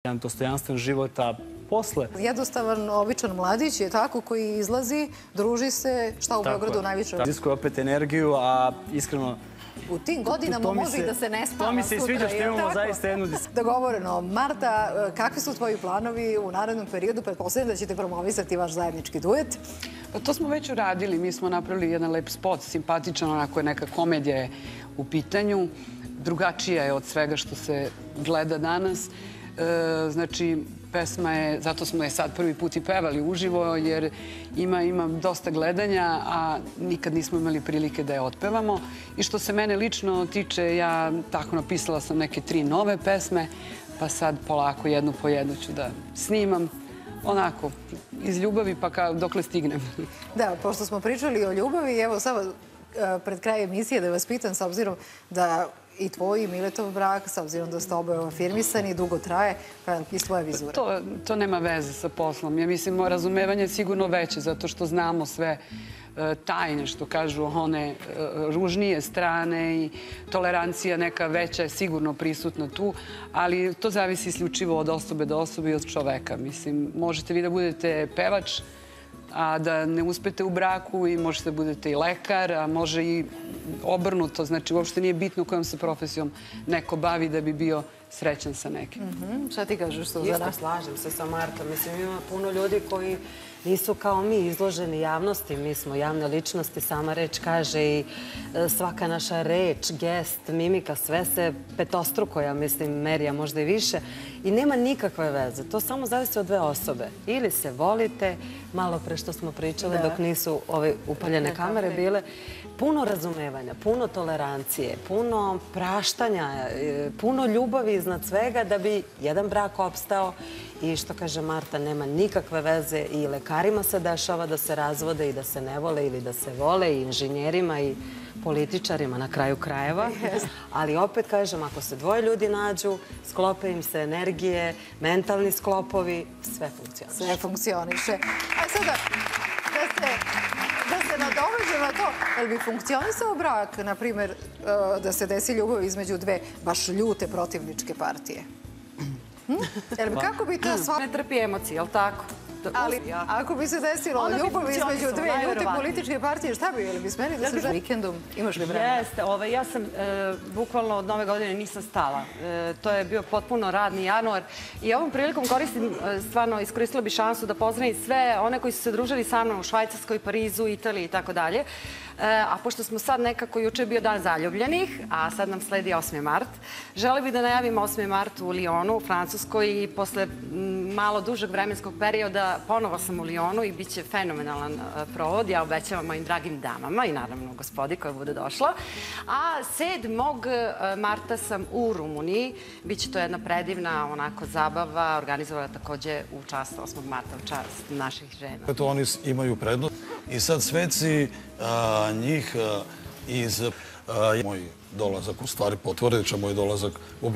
jedan dostojanstven život, a posle... Jednostavan, običan mladić je tako koji izlazi, druži se, šta u Beogradu najviše? Iziskuje opet energiju, a iskreno... U tim godinama može i da se ne spava sutra. To mi se i sviđa što imamo zaista jednu disciplinu. Dogovoreno. Marta, kakvi su tvoji planovi u narednom periodu? Pretpostavljam da ćete promovisati vaš zajednički duet. Pa to smo već uradili. Mi smo napravili jedan lep spot, simpatičan, onako je neka komedija u pitanju. Drugačija je od svega što se gleda danas. Znači, pesma je, zato smo je sad prvi put i pevali uživo, jer ima dosta gledanja, a nikad nismo imali prilike da je otpevamo. I što se mene lično tiče, ja tako napisala sam neke 3 nove pesme, pa sad polako jednu po jednu ću da snimam. Onako, iz ljubavi pa dokle stignem. Da, pošto smo pričali o ljubavi, evo samo pred kraj emisije da vas pitam, s obzirom da i tvoj i Miletov brak, s obzirom da ste oboje afirmisani, dugo traje, pa iz tvoje vizure. To nema veze sa poslom. Ja mislim, razumevanje je sigurno veće, zato što znamo sve tajne, što kažu one ružnije strane i tolerancija neka veća je sigurno prisutna tu, ali to zavisi isključivo od osobe do osobe i od čoveka. Mislim, možete vi da budete pevač, a da ne uspete u braku, i možete da budete i lekar, a može i obrnuto. Znači, uopšte nije bitno kojom se profesijom neko bavi da bi bio srećan sa nekim. Šta ti kažeš, Suzana? Isto slažem se sa Martom. Mislim, ima puno ljudi koji nisu kao mi izloženi javnosti. Mi smo javne ličnosti, sama reč kaže, i svaka naša reč, gest, mimika, sve se petostruko, ja mislim, meri, a možda i više. I nema nikakve veze. To samo zavisi od 2 osobe. Ili se volite, malo pre što smo pričali dok nisu ove upaljene kamere bile, puno razumevanja, puno tolerancije, puno praštanja, puno ljubavi iznad svega da bi jedan brak opstao. I što kaže Marta, nema nikakve veze, i lekarima se dešava da se razvode i da se ne vole ili da se vole, i inženjerima i političarima na kraju krajeva. Ali opet kažem, ako se 2 ljudi nađu, sklope im se energije, mentalni sklopovi, sve funkcioniše. Sve funkcioniše. A sada, da se nadoveđe na to, ali bi funkcionisao brak, na primjer, da se desi ljubav između 2 baš ljute protivničke partije? Kako bi to sva... Ne trpi emocije, je li tako? Ali ako bi se desilo ljubav između 2 ljute političke partije, šta bi, ili bi smeli da se želi vikendom? Imaš li vremena? Jeste, ja sam bukvalno od Nove godine nisam stala. To je bio potpuno radni januar i ovom prilikom koristim, stvarno iskoristila bi šansu da pozdravim sve one koji su se družili sa mnom u Švajcarskoj, Parizu, Italiji i tako dalje. A pošto smo sad nekako, juče je bio dan zaljubljenih, a sad nam sledi 8. mart, želi bi da najavim 8. mart u Lyonu, u Francuskoj, i posle malo dužeg vremenskog perioda ponovo sam u Lyonu i bit će fenomenalan provod. Ja obećavam mojim dragim damama i naravno gospodi koja bude došla. A 7. marta sam u Rumuniji. Biće to jedna predivna onako zabava, organizovala takođe u čast 8. marta, u čast naših žena. Eto, oni imaju prednost i sad sveci njih iz moj dolazak, u stvari potvrdit će moj dolazak u